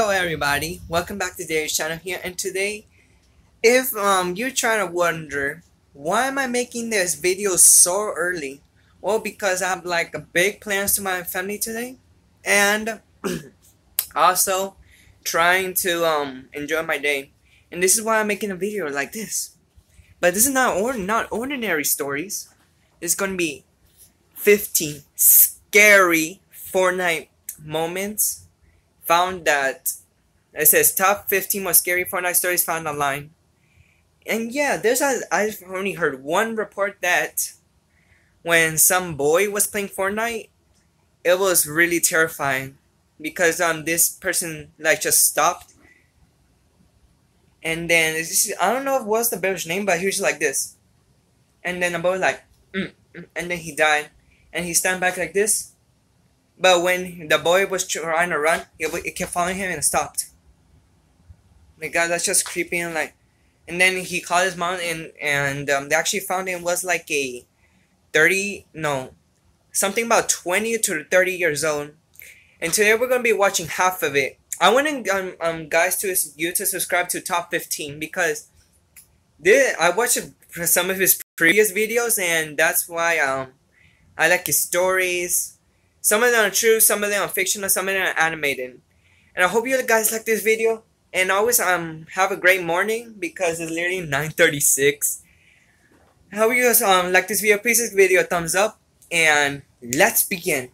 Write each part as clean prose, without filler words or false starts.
Hello everybody, welcome back to Dave's channel here, and today, if you're trying to wonder, why am I making this video so early? Well, because I have like a big plans to my family today, and also trying to enjoy my day, and this is why I'm making a video like this. But this is not ordinary stories. It's gonna be 15 scary Fortnite moments found that it says top 15 most scary Fortnite stories found online. And yeah, I've only heard one report that when some boy was playing Fortnite, it was really terrifying because this person like just stopped, and then I don't know if it was the boy's name, but he was just like this, and then the boy was like and then he died, and he stand back like this. But when the boy was trying to run, it kept following him and stopped. My God, that's just creepy. And then he called his mom, and they actually found him was like a 30, no, something about 20 to 30 years old. And today we're gonna be watching half of it. I want guys to you to subscribe to top 15 because I watched some of his previous videos, and that's why I like his stories. Some of them are true, some of them are fictional, some of them are animated. And I hope you guys like this video. And always have a great morning because it's literally 9:36. I hope you guys like this video. Please give this video a thumbs up, and let's begin.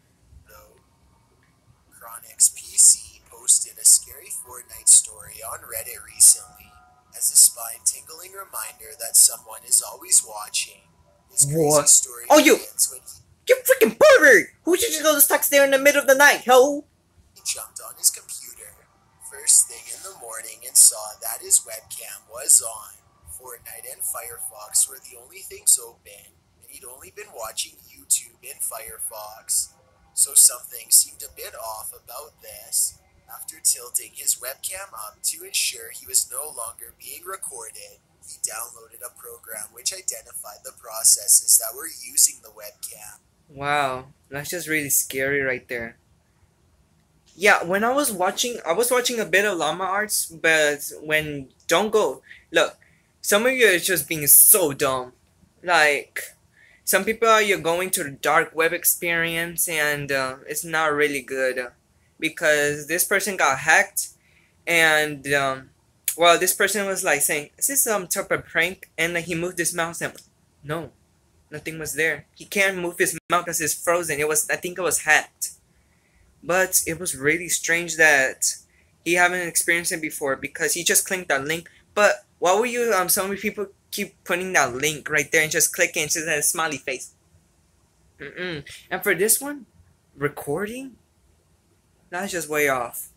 Chronix PC posted a scary Fortnite story on Reddit recently as a spine-tingling reminder that someone is always watching. His crazy story begins when you freaking pervert! Who should just go stuck there in the middle of the night, ho? He jumped on his computer first thing in the morning and saw that his webcam was on. Fortnite and Firefox were the only things open, and he'd only been watching YouTube in Firefox. So something seemed a bit off about this. After tilting his webcam up to ensure he was no longer being recorded, he downloaded a program which identified the processes that were using the webcam. Wow, that's just really scary right there. Yeah, when I was watching a bit of llama arts, but don't go. Look, some of you are just being so dumb. Like, some people you're going to the dark web experience, and it's not really good because this person got hacked, and well, this person was like saying, "Is this some type of prank?" And then he moved his mouse, and no, nothing was there. He can't move his mouse because it's frozen. I think it was hacked. But it was really strange that he haven't experienced it before because he just clicked that link. But why would you so many people keep putting that link right there and just clicking into that smiley face? And for this one, recording? That's just way off.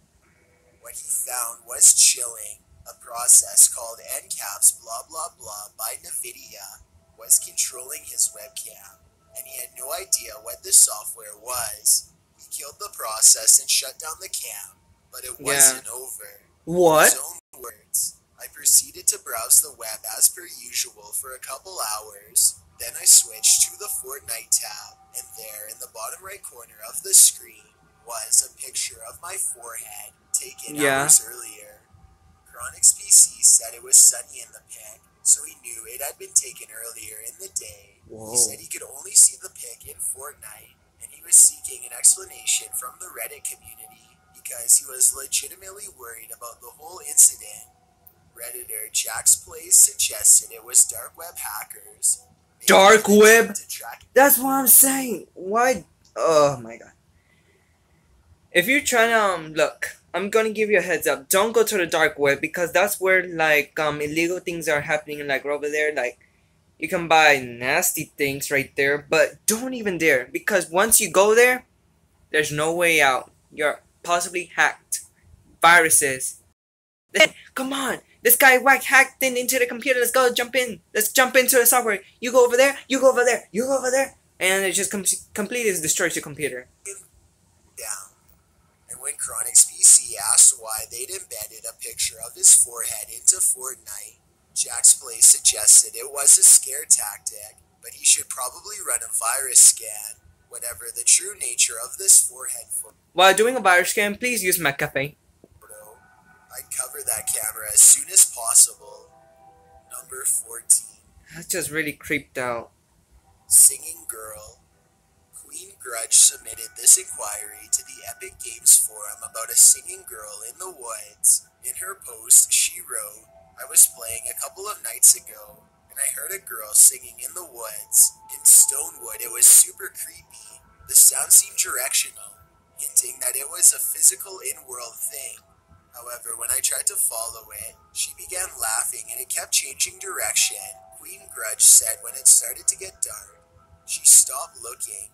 What he found was chilling. A process called NCAPS blah blah blah by NVIDIA was controlling his webcam, and he had no idea what the software was. He killed the process and shut down the cam, but it wasn't over. What? In his own words, I proceeded to browse the web as per usual for a couple hours. Then I switched to the Fortnite tab, and there in the bottom right corner of the screen was a picture of my forehead taken hours earlier. Chronix PC said it was sunny in the pic, so he knew it had been taken earlier in the day. He said he could only see the pic in Fortnite, and he was seeking an explanation from the Reddit community because he was legitimately worried about the whole incident. Redditor Jax Plays suggested it was dark web hackers. Dark web? That's what I'm saying. Why? Oh my God. If you're trying to look, I'm gonna give you a heads up. Don't go to the dark web because that's where like illegal things are happening. Like over there, like you can buy nasty things right there. But don't even dare, because once you go there, there's no way out. You're possibly hacked. Viruses. Come on, this guy hacked into the computer. Let's go jump in. Let's jump into the software. You go over there. You go over there. You go over there, and it just completely destroys your computer. Down. And when Chronix PC asked why they'd embedded a picture of his forehead into Fortnite, Jax Play suggested it was a scare tactic, but he should probably run a virus scan, whatever the true nature of this forehead photo. While doing a virus scan, please use McAfee. that camera as soon as possible. Number 14. That's just really creeped out. Singing Girl. Queen Grudge submitted this inquiry to the Epic Games forum about a singing girl in the woods. In her post, she wrote, "I was playing a couple of nights ago, and I heard a girl singing in the woods. In Stonewood, it was super creepy. The sound seemed directional, hinting that it was a physical in-world thing. However, when I tried to follow it, she began laughing and it kept changing direction." Queen Grudge said when it started to get dark, she stopped looking,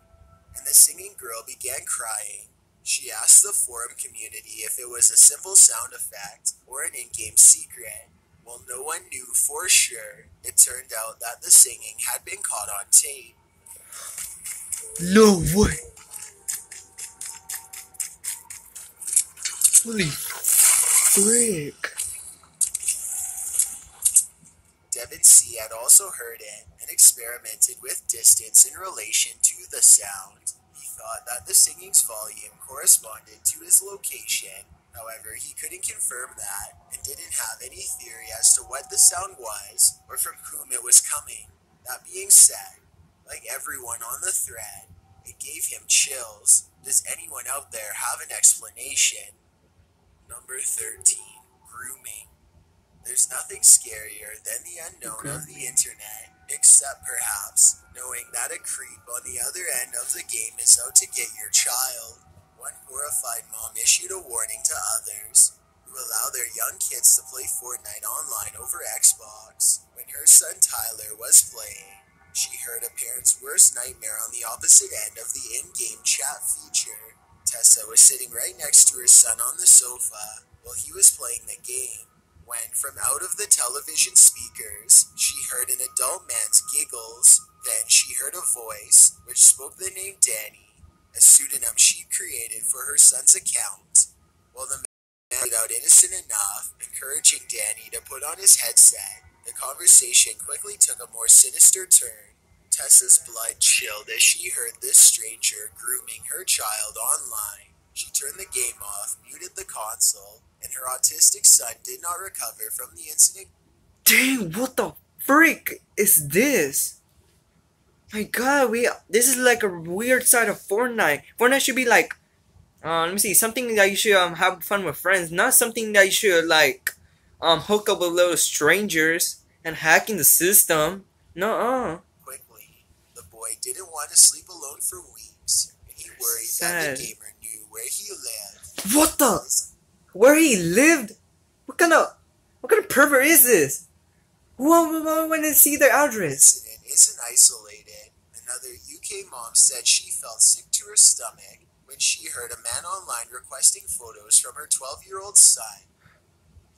and the singing girl began crying. She asked the forum community if it was a simple sound effect or an in-game secret. While no one knew for sure, it turned out that the singing had been caught on tape. No way! Holy frick! Devin C. had also heard it and experimented with distance in relation to the sound. He thought that the singing's volume corresponded to his location. However, he couldn't confirm that and didn't have any theory as to what the sound was or from whom it was coming. That being said, like everyone on the thread, it gave him chills. Does anyone out there have an explanation? Number 13. Grooming. There's nothing scarier than the unknown of the internet, except perhaps knowing that a creep on the other end of the game is out to get your child. One horrified mom issued a warning to others who allow their young kids to play Fortnite online over Xbox. When her son Tyler was playing, she heard a parent's worst nightmare on the opposite end of the in-game chat feature. Tessa was sitting right next to her son on the sofa while he was playing the game, when from out of the television speakers, she heard an adult man's giggles. Then she heard a voice which spoke the name Danny, a pseudonym she created for her son's account. While the man started out innocent enough, encouraging Danny to put on his headset, the conversation quickly took a more sinister turn. Tessa's blood chilled as she heard this stranger grooming her child online. She turned the game off, muted the console, and her autistic son did not recover from the incident. Dang, what the freak is this? My god, this is like a weird side of Fortnite. Fortnite should be like, let me see, something that you should have fun with friends, not something that you should like hook up with little strangers and hacking the system. No. Quickly, the boy didn't want to sleep alone for weeks, and he worried that the gamer knew where he lived. What the? Where he lived? What kind of pervert is this? Who went to see their address? The incident isn't isolated. Another UK mom said she felt sick to her stomach when she heard a man online requesting photos from her 12-year-old son.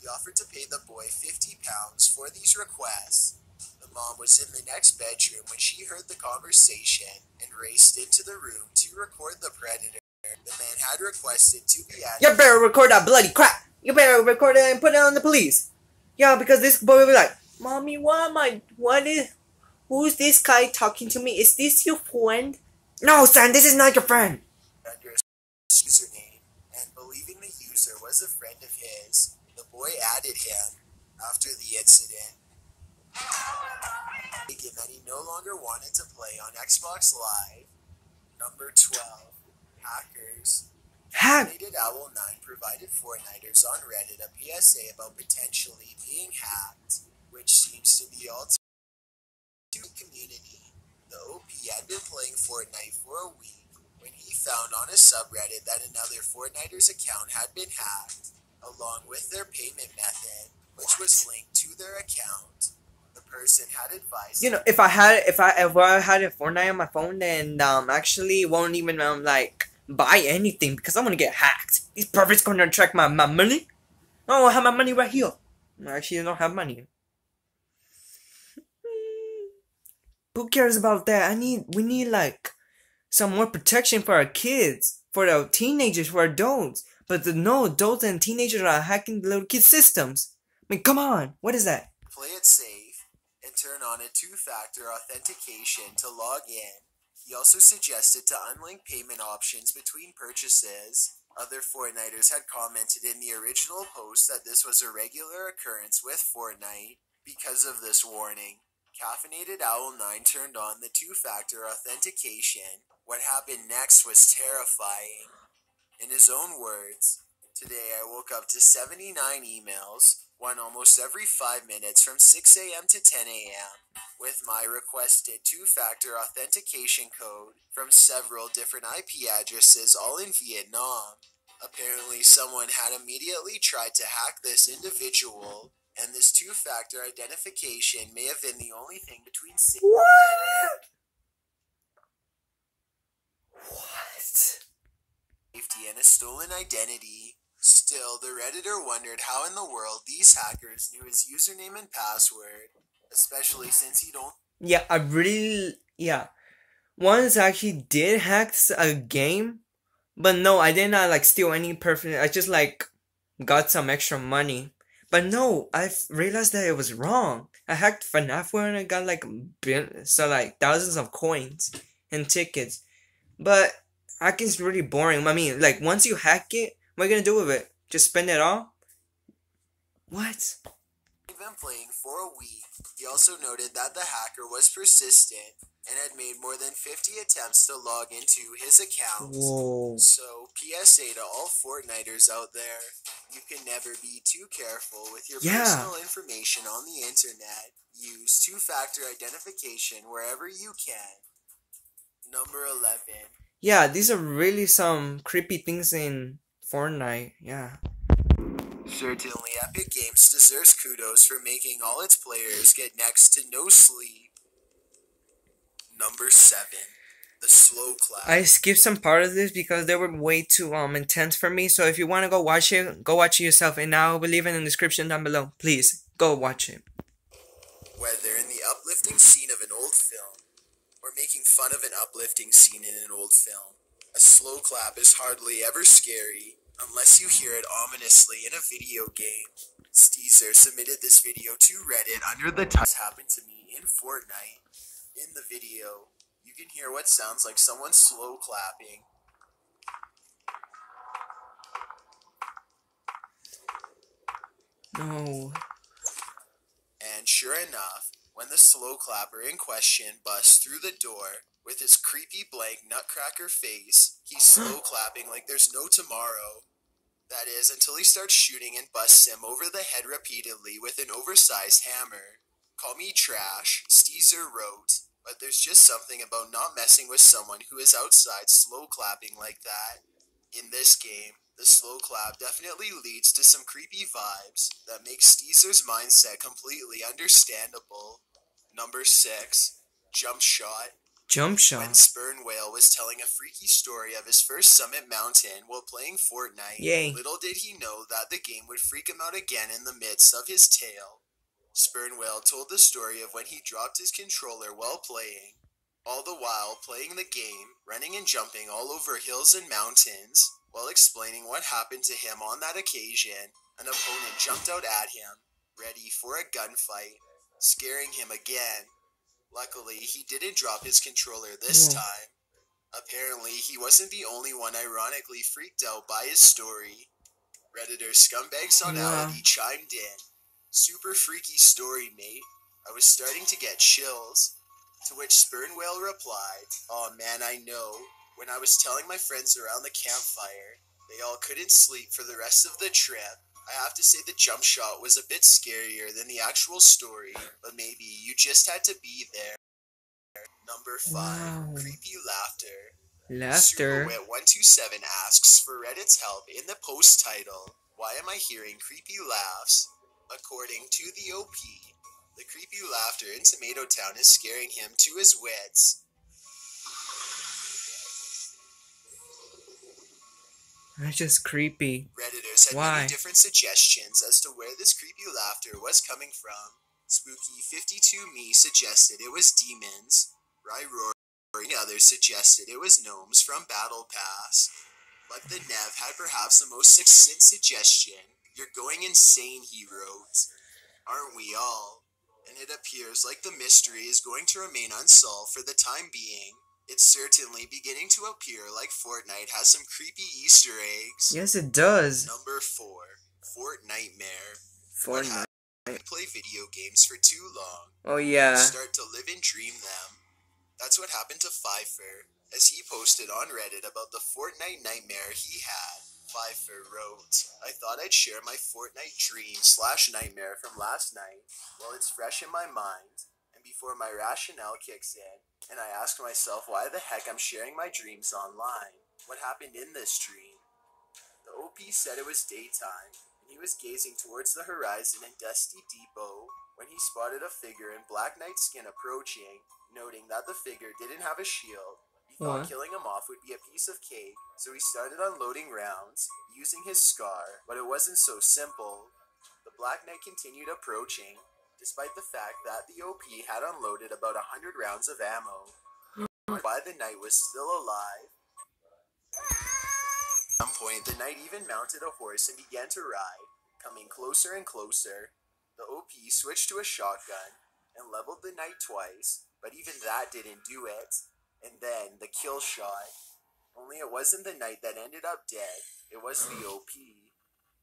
He offered to pay the boy £50 for these requests. The mom was in the next bedroom when she heard the conversation and raced into the room to record the predator. The man had requested to be added. You better record that bloody crap! You better record it and put it on the police! Yeah, because this boy will be like, "Mommy, who's this guy talking to me? Is this your friend?" "No, son, this is not your friend!" Under a username, and believing the user was a friend of his, the boy added him. After the incident, thinking that he no longer wanted to play on Xbox Live. Number 12. Hackers. Rated Owl 9 provided Fortniters on Reddit a PSA about potentially being hacked, which seems to be all to the community. The OP had been playing Fortnite for a week when he found on a subreddit that another Fortniter's account had been hacked, along with their payment method, which was linked to their account. The person had advised, if I had a Fortnite on my phone, then actually won't even like buy anything because I'm gonna get hacked. These perverts gonna track my money. Oh, I have my money right here. Actually, I don't have money. Who cares about that? We need like some more protection for our kids, for our teenagers, for adults. But no, adults and teenagers are hacking the little kids' systems. I mean, come on, what is that? Play it safe and turn on a two-factor authentication to log in. He also suggested to unlink payment options between purchases. Other Fortniters had commented in the original post that this was a regular occurrence with Fortnite. Because of this warning, Caffeinated Owl 9 turned on the two-factor authentication. What happened next was terrifying. In his own words, "Today I woke up to 79 emails, one almost every 5 minutes from 6 a.m. to 10 a.m., with my requested two-factor authentication code from several different IP addresses, all in Vietnam. Apparently someone had immediately tried to hack this individual, and this two-factor identification may have been the only thing between What? What? safety and a stolen identity. Still, the Redditor wondered how in the world these hackers knew his username and password, especially since he don't. Yeah, I really, yeah. Once I actually did hack a game, but no, I did not like steal any perfect. I just like got some extra money. But no, I realized that it was wrong. I hacked FNAF and I got like thousands of coins and tickets. But hacking's really boring. I mean, like once you hack it, what are you gonna do with it? Just spend it all? What? Been playing for a week. He also noted that the hacker was persistent and had made more than 50 attempts to log into his account. Whoa. So, PSA to all Fortniters out there, you can never be too careful with your personal information on the internet. Use two-factor identification wherever you can. Number 11. Yeah, these are really some creepy things in Fortnite. Yeah. Certainly, Epic Games deserves kudos for making all its players get next to no sleep. Number 7. The Slow Clap. I skipped some part of this because they were way too intense for me. So if you want to go watch it yourself, and I'll leave it in the description down below. Please go watch it. Whether in the uplifting scene of an old film or making fun of an uplifting scene in an old film, a slow clap is hardly ever scary unless you hear it ominously in a video game. Steezer submitted this video to Reddit under the title "Happened to Me in Fortnite." In the video, you can hear what sounds like someone slow clapping. No. And sure enough, when the slow clapper in question busts through the door with his creepy blank nutcracker face, he's slow clapping like there's no tomorrow. That is, until he starts shooting and busts him over the head repeatedly with an oversized hammer. Call me trash, Steezer wrote, but there's just something about not messing with someone who is outside slow clapping like that. In this game, the slow clap definitely leads to some creepy vibes that make Steezer's mindset completely understandable. Number 6. Jump Shot. Jump When shot. Spurn Whale was telling a freaky story of his first summit mountain while playing Fortnite, Yay. little did he know that the game would freak him out again in the midst of his tale. Spurn Whale told the story of when he dropped his controller while playing, all the while playing the game, running and jumping all over hills and mountains. While explaining what happened to him on that occasion, an opponent jumped out at him, ready for a gunfight, scaring him again. Luckily, he didn't drop his controller this time. Apparently, he wasn't the only one ironically freaked out by his story. Redditor Scumbag Sonality chimed in. "Super freaky story, mate. I was starting to get chills." To which Spurn Whale replied, "Aw man, I know. When I was telling my friends around the campfire, they all couldn't sleep for the rest of the trip. I have to say the jump shot was a bit scarier than the actual story, but maybe you just had to be there." Number 5. Wow. Creepy Laughter. Laughter. Superwit127 asks for Reddit's help in the post title, "Why am I hearing creepy laughs?" According to the OP, the creepy laughter in Tomato Town is scaring him to his wits. That's just creepy. Redditors had many different suggestions as to where this creepy laughter was coming from. Spooky52Me suggested it was demons. Ryroar and others suggested it was gnomes from Battle Pass. But the Nev had perhaps the most succinct suggestion. "You're going insane," he wrote. "Aren't we all?" And it appears like the mystery is going to remain unsolved for the time being. It's certainly beginning to appear like Fortnite has some creepy Easter eggs. Yes, it does. Number 4. Fortnightmare. What Fortnite. happens when you play video games for too long? Oh You yeah. start to live and dream them. That's what happened to Pfeiffer, as he posted on Reddit about the Fortnite nightmare he had. Pfeiffer wrote, I thought I'd share my Fortnite dream/nightmare from last night while it's fresh in my mind, and before my rationale kicks in, and I ask myself why the heck I'm sharing my dreams online. What happened in this dream? The OP said it was daytime, and he was gazing towards the horizon in Dusty Depot when he spotted a figure in Black Knight skin approaching, noting that the figure didn't have a shield. He thought killing him off would be a piece of cake, so he started unloading rounds, using his scar, but it wasn't so simple. The Black Knight continued approaching, despite the fact that the OP had unloaded about 100 rounds of ammo. Why the knight was still alive. At some point, the knight even mounted a horse and began to ride, coming closer and closer. The OP switched to a shotgun and leveled the knight twice, but even that didn't do it. And then the kill shot. Only it wasn't the knight that ended up dead, it was the OP.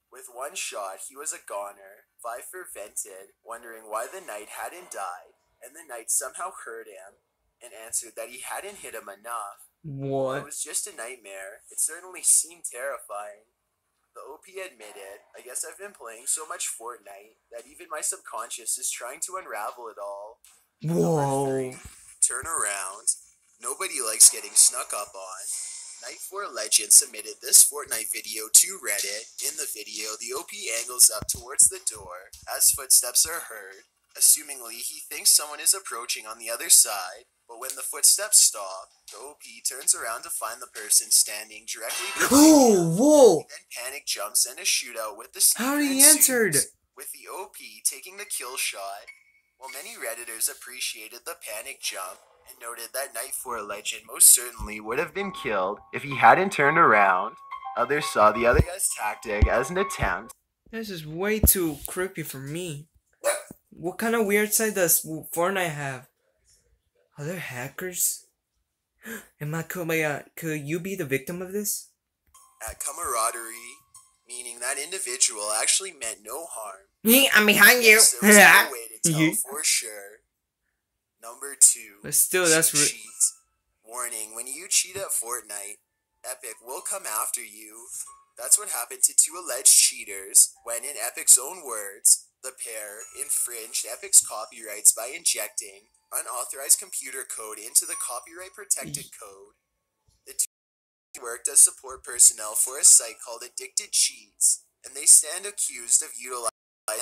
With one shot, he was a goner. Pfeiffer vented, wondering why the knight hadn't died, and the knight somehow heard him and answered that he hadn't hit him enough. What? It was just a nightmare. It certainly seemed terrifying. The OP admitted, I guess I've been playing so much Fortnite that even my subconscious is trying to unravel it all. Whoa. 3. Turn around. Nobody likes getting snuck up on. Night 4 Legend submitted this Fortnite video to Reddit. In the video, the OP angles up towards the door as footsteps are heard. Assumingly, he thinks someone is approaching on the other side, but when the footsteps stop, the OP turns around to find the person standing directly behind him. Whoa! He then panic jumps and a shootout with the sneaker How he ensues, answered? with the OP taking the kill shot. While many Redditors appreciated the panic jump and noted that Night 4 Legend most certainly would have been killed if he hadn't turned around, others saw the other guy's tactic as an attempt. This is way too creepy for me. What kind of weird side does Fortnite have? Are there hackers? Could you be the victim of this? At camaraderie, meaning that individual actually meant no harm. I'm behind you. Yes, there was no way to tell for sure. Number 2. But still, that's cheat. Warning, when you cheat at Fortnite, Epic will come after you. That's what happened to 2 alleged cheaters when, in Epic's own words, the pair infringed Epic's copyrights by injecting unauthorized computer code into the copyright-protected code. The 2 worked as support personnel for a site called Addicted Cheats, and they stand accused of utilizing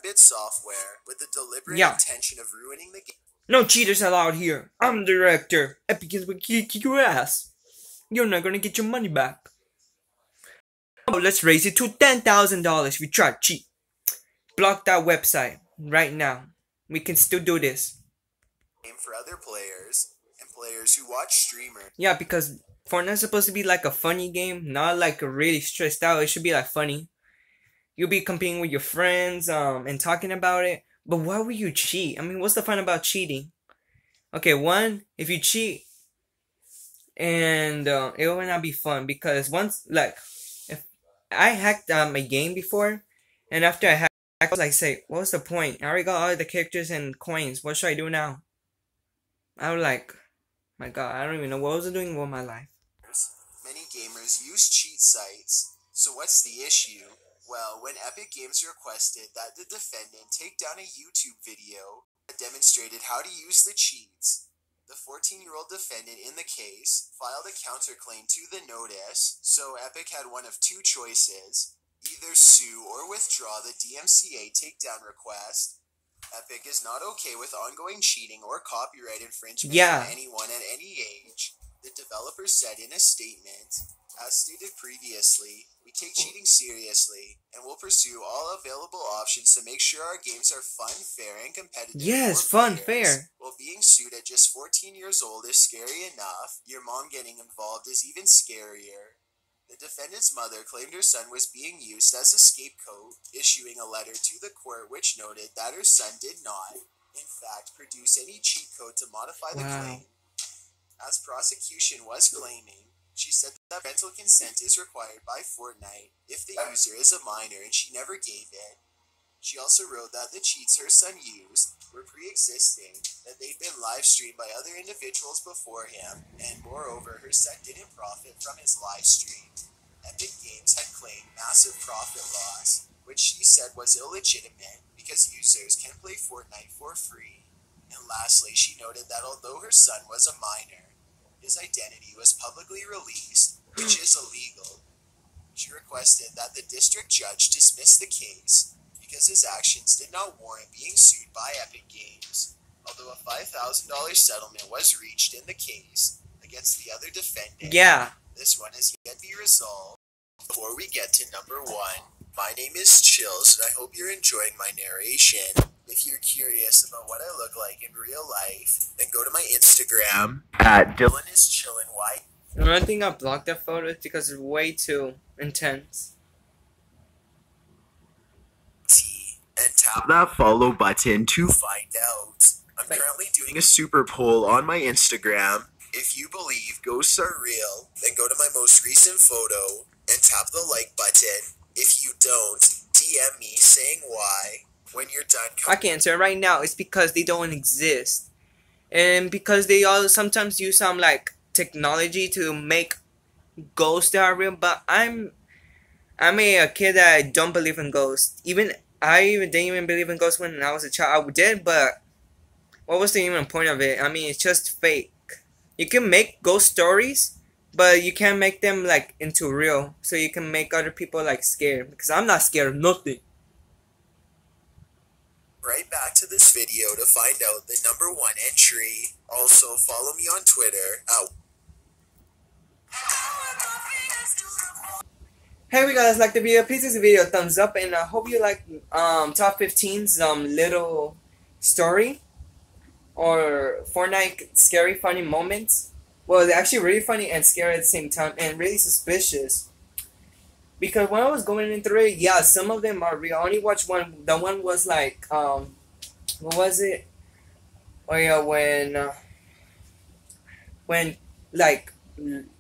bit software with the deliberate intention of ruining the game. No cheaters allowed here. I'm the director. Epic is gonna kick your ass. You're not gonna get your money back. Oh, let's raise it to $10,000 if you try to cheat. Block that website right now. We can still do this. For other players and players who watch streamers. Yeah, because Fortnite's supposed to be like a funny game, not like a really stressed out. It should be like funny. You'll be competing with your friends and talking about it. But why would you cheat? I mean, what's the fun about cheating? Okay, one, if you cheat, and it will not be fun because once, like, if I hacked my game before, and after I hacked, I was like, say, what was the point? I already got all the characters and coins. What should I do now? I was like, my God, I don't even know what was I doing with my life. Many gamers use cheat sites. So what's the issue? Well, when Epic Games requested that the defendant take down a YouTube video that demonstrated how to use the cheats, the 14-year-old defendant in the case filed a counterclaim to the notice, so Epic had one of 2 choices: either sue or withdraw the DMCA takedown request. Epic is not okay with ongoing cheating or copyright infringement from anyone at any age, the developer said in a statement. As stated previously, we take cheating seriously and will pursue all available options to make sure our games are fun, fair, and competitive. Yes, fun, fair. While being sued at just 14 years old is scary enough, your mom getting involved is even scarier. The defendant's mother claimed her son was being used as a scapegoat, issuing a letter to the court which noted that her son did not, in fact, produce any cheat code to modify the claim. as prosecution was claiming. She said that parental consent is required by Fortnite if the user is a minor and she never gave it. She also wrote that the cheats her son used were pre-existing, that they'd been live-streamed by other individuals before him, and moreover, her son didn't profit from his live stream. Epic Games had claimed massive profit loss, which she said was illegitimate because users can play Fortnite for free. And lastly, she noted that although her son was a minor, his identity was publicly released, which is illegal. She requested that the district judge dismiss the case because his actions did not warrant being sued by Epic Games, although a $5,000 settlement was reached in the case against the other defendant. Yeah. This one has yet to be resolved. Before we get to number 1, my name is Chills, and I hope you're enjoying my narration. If you're curious about what I look like in real life, then go to my Instagram at DylanIsChillinY. The only thing I blocked that photo is because it's way too intense. And tap that follow button to find out. I'm currently doing a super poll on my Instagram. If you believe ghosts are real, then go to my most recent photo and tap the like button. If you don't, DM me saying why. When you're done, I can answer it right now. It's because they don't exist, and because they all sometimes use some like technology to make ghosts that are real. But I'm a kid that don't believe in ghosts. I didn't even believe in ghosts when I was a child. I did, but what was the even point of it? I mean, it's just fake. You can make ghost stories, but you can't make them like into real. So you can make other people like scared. Because I'm not scared of nothing. Right back to this video to find out the number 1 entry. Also, follow me on Twitter at... Hey, we guys, like the video, please give this video a thumbs up, and I hope you like top 15's little story or Fortnite scary funny moments. Well, they're actually really funny and scary at the same time, and really suspicious. Because when I was going in through it, yeah, some of them are real. I only watched one. The one was like, what was it? Oh yeah, when like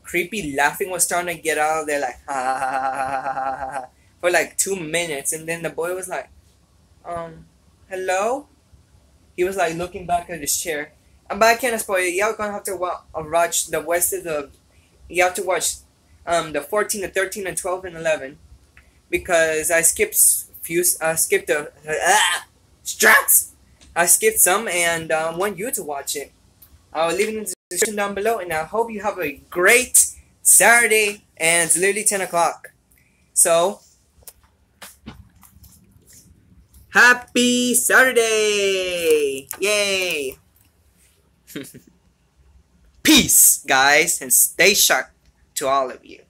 creepy laughing was starting to get out of there, like ha ha ha ha ha ha ha ha, for like 2 minutes, and then the boy was like, hello. He was like looking back at his chair. But I can't spoil it. You're gonna have to watch the rest of the. You have to watch the 14, the 13, and 12 and 11, because I skipped the Strax. I skipped some and want you to watch it. I'll leave it in the description down below, and I hope you have a great Saturday, and it's literally 10 o'clock. So, happy Saturday! Yay! Peace, guys, and stay sharp to all of you.